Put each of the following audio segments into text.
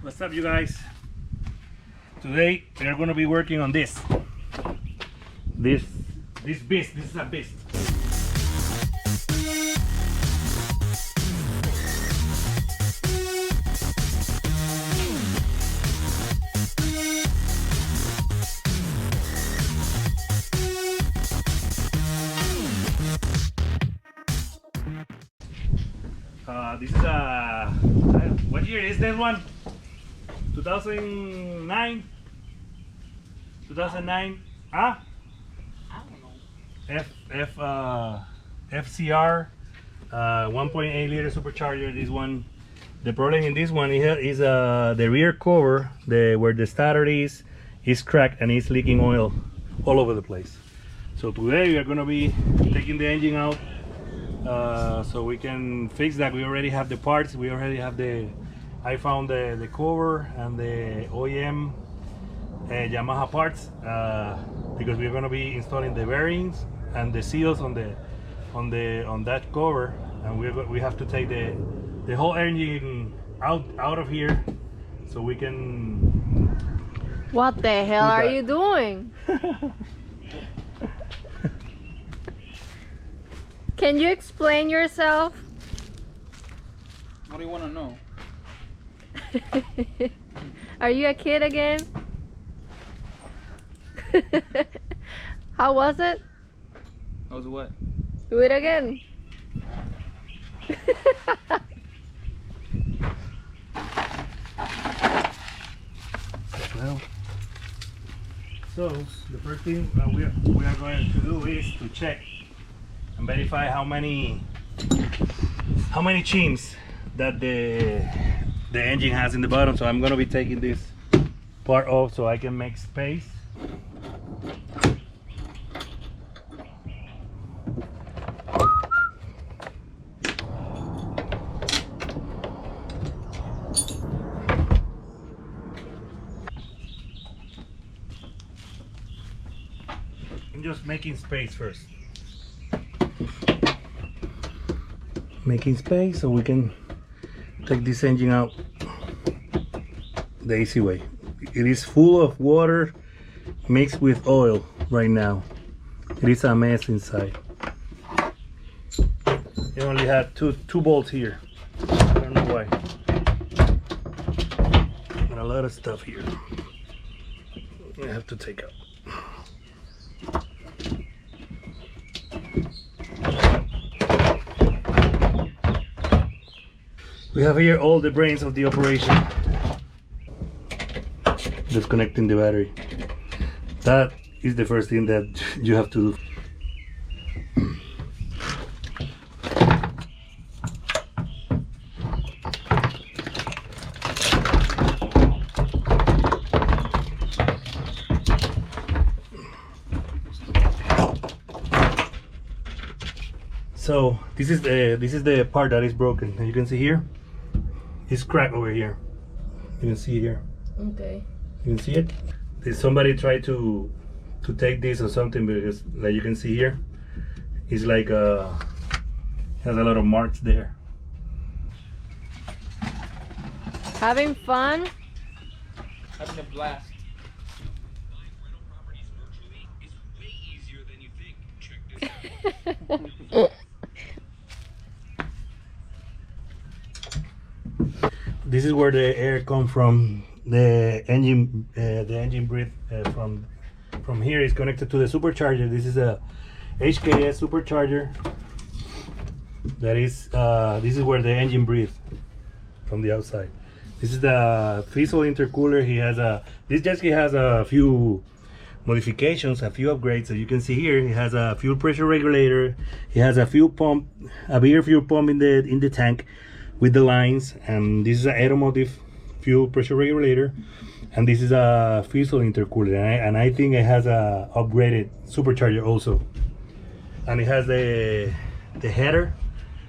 What's up, you guys? Today we are going to be working on this beast. This is a beast. This is a what year is this one? 2009. 2009. I don't know. FZR 1.8 liter supercharger. This one, the problem in this one is the rear cover, where the starter is cracked and it's leaking oil all over the place. So today we are going to be taking the engine out so we can fix that. We already have the parts. We already have I found the cover and the OEM Yamaha parts because we're going to be installing the bearings and the seals on that cover, and we have to take the whole engine out of here so we can. What the hell are you doing? Can you explain yourself? What do you want to know? Are you a kid again? How was it? How's what? Do it again. Well, so the first thing we are going to do is to check and verify how many chims that the engine has in the bottom. So I'm going to be taking this part off so I can make space. I'm just making space first. Making space so we can take this engine out the easy way. It is full of water mixed with oil right now. It is a mess inside. It only had two bolts here. I don't know why. Got a lot of stuff here. I have to take out. We have here all the brains of the operation. Disconnecting the battery. That is the first thing that you have to do. So this is the part that is broken, and you can see here it's cracked over here. You can see it here. Okay. You can see it. Did somebody try to take this or something? Because like you can see here, it's like has a lot of marks there. Having fun? Having a blast. This is where the air comes from. The engine breathe from here is connected to the supercharger. This is a HKS supercharger. That is this is where the engine breathes from the outside. This is the Fiesel intercooler. This jet ski has a few modifications, a few upgrades. So you can see here, it has a fuel pressure regulator. It has a fuel pump, a bigger fuel pump in the tank with the lines, and this is an automotive fuel pressure regulator, and this is a Fiesel intercooler, and I think it has a upgraded supercharger also, and it has the header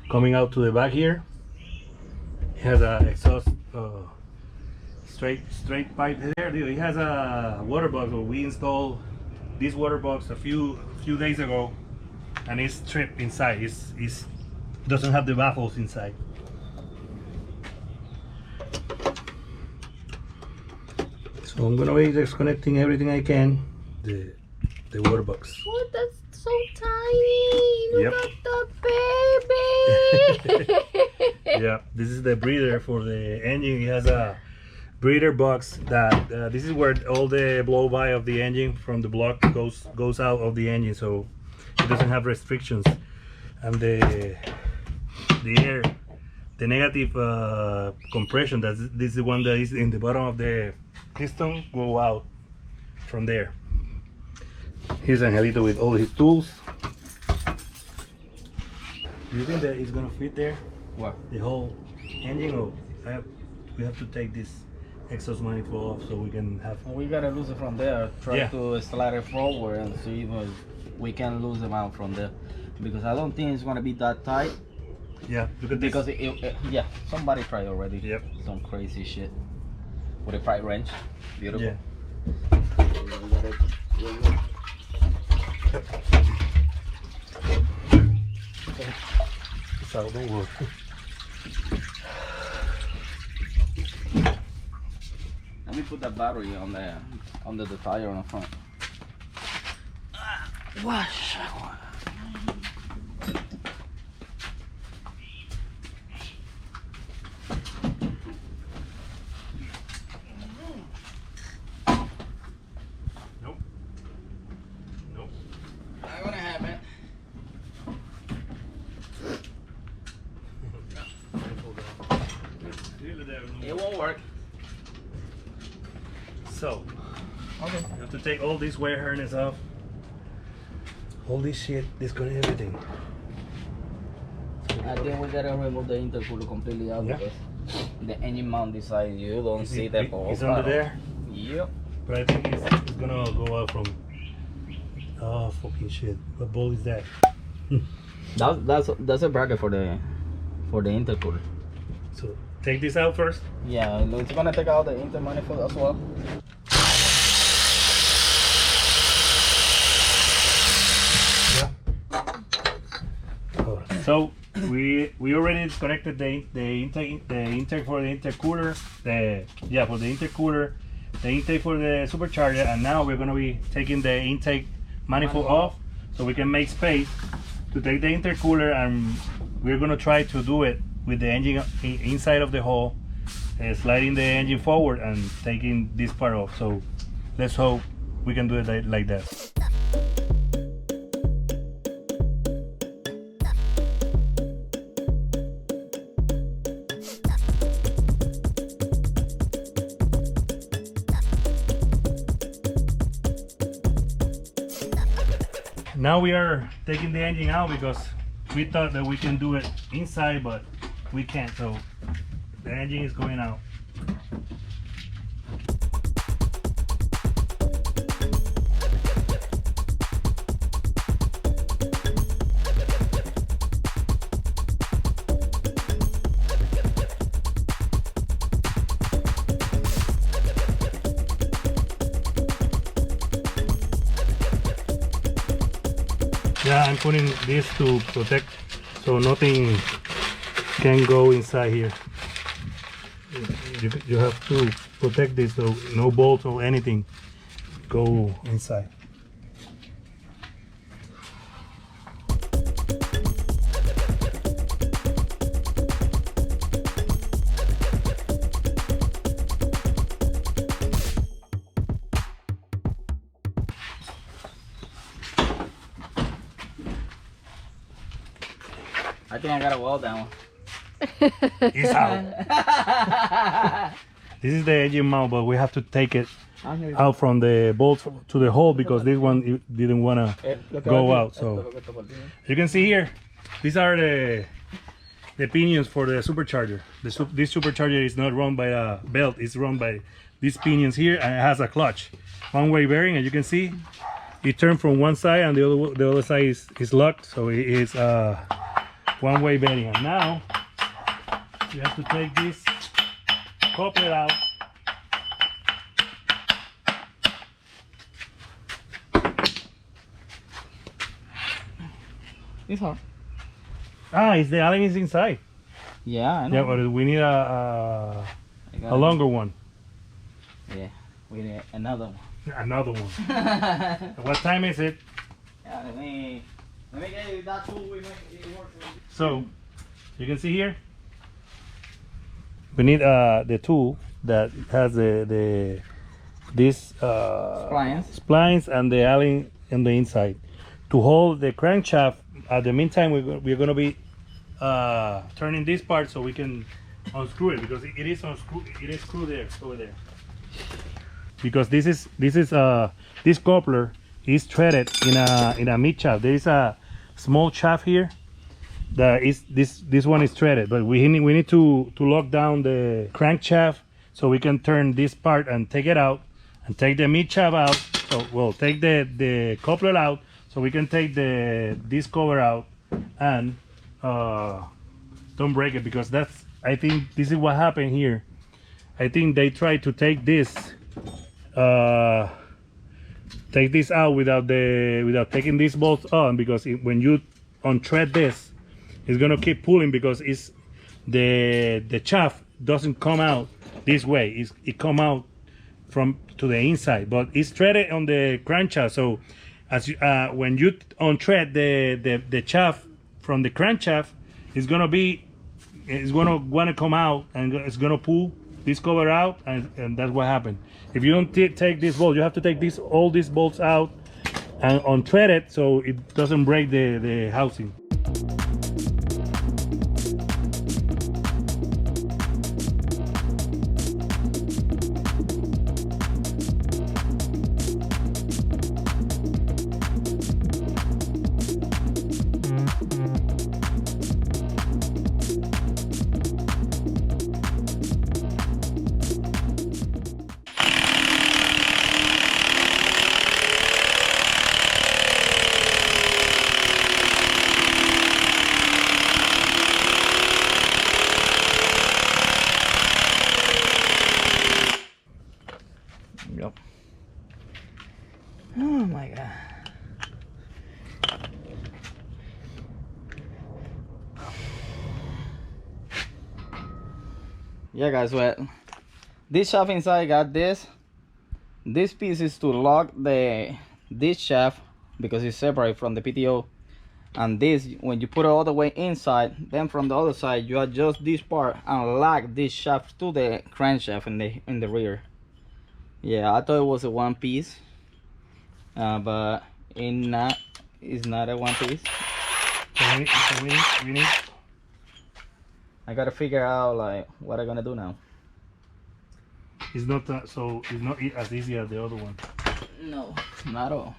coming out to the back here. It has a exhaust straight pipe there. It has a water box. We installed this water box a few days ago, and it's stripped inside. It doesn't have the baffles inside. So I'm gonna be disconnecting everything I can. The water box. Oh, that's so tiny. Look Yep. at the baby. Yeah, this is the breather for the engine. It has a breather box that this is where all the blow by of the engine from the block goes out of the engine, so it doesn't have restrictions. And the air, the negative compression, this is the one that is in the bottom of the piston, go out from there. Here's Angelito with all his tools. Do you think that it's gonna fit there? What? The whole engine, or we have to take this exhaust manifold off so we can have. We gotta lose it from there. Try Yeah. to slide it forward and see if we can lose them out from there. Because I don't think it's gonna be that tight. Yeah, look at this. Because yeah, somebody tried already. Yep. Some crazy shit with a price wrench. Beautiful. Yeah. So don't worry. Let me put that battery on the under the tire on the front. Wash. Nope. Nope. Not gonna happen. It won't work. So Okay. you have to take all this wire harness off. All this shit, disconnect everything. I think we gotta remove the intercooler completely out Yeah. because the engine mount inside you don't see that ball. It's under there, Yep. but I think it's gonna go out from. Oh fucking shit! What ball is that? That's a bracket for the intercooler. So take this out first. Yeah, it's gonna take out the intermanifold as well. So we already disconnected the intake for the intercooler, the intake for the supercharger, and now we're gonna be taking the intake manifold off so we can make space to take the intercooler, and we're gonna try to do it with the engine inside of the hole, sliding the engine forward and taking this part off. So let's hope we can do it like that. Now we are taking the engine out because we thought that we can do it inside, but we can't, so the engine is going out. Yeah, I'm putting this to protect so nothing can go inside here. You have to protect this so no bolts or anything go inside. I think I got a weld down. It's out. This is the engine mount, but we have to take it out from the bolt to the hole because this one didn't want to go out. So you can see here, these are the pinions for the supercharger. This supercharger is not run by a belt, it's run by these pinions here, and it has a clutch, one-way bearing, and you can see it turned from one side and the other side is locked, so it is one-way bearing. And now you have to take this couplet out. It's hard. Ah, it's the allen is inside. Yeah, I know. Yeah, but we need a longer one. Yeah. We need another one. Another one. What time is it? Yeah, let me get you that tool. We make it work. So you can see here we need the tool that has this splines and the allen in the inside to hold the crankshaft. At the meantime, we're going to be turning this part so we can unscrew it, because it is unscrew. It is screwed there, over there. Because this coupler is threaded in a mid shaft. There is a small shaft here that is this one is threaded, but we need to lock down the crankshaft so we can turn this part and take it out, and take the mid shaft out. So we'll take the coupler out so we can take this cover out and don't break it, because I think this is what happened here. I think they tried to take this out without taking these bolts on, because when you unthread this, it's gonna keep pulling, because it's the shaft doesn't come out this way. It come out from to the inside, but it's threaded on the crankshaft. So as you, when you unthread the shaft from the crankshaft, it's gonna want to come out, and it's gonna pull this cover out, and that's what happened. If you don't take this bolt, you have to take all these bolts out and unthread it so it doesn't break the housing. Yep. Oh my god. Yeah guys, well, this shaft inside got this piece is to lock this shaft, because it's separate from the PTO, and this, when you put it all the way inside, then from the other side you adjust this part and lock this shaft to the crankshaft in the rear. Yeah, I thought it was a one piece, but it's not a one piece. So we need I gotta figure out like what I'm gonna do now. it's not as easy as the other one. No, not at all.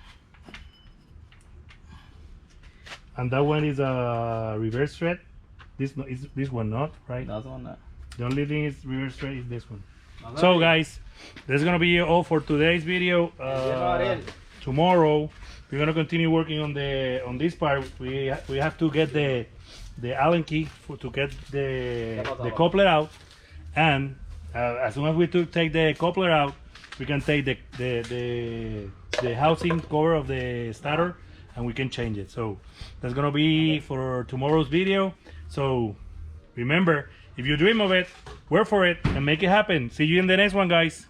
And that one is a reverse thread. This one not, right? That's one. The only thing is reverse thread is this one. So guys, that's gonna be all for today's video. Tomorrow we're gonna continue working on this part. We have to get the Allen key to get the coupler out, and as soon as we take the coupler out, we can take the housing cover of the starter, and we can change it. So that's gonna be for tomorrow's video. So remember, if you dream of it, work for it and make it happen. See you in the next one, guys.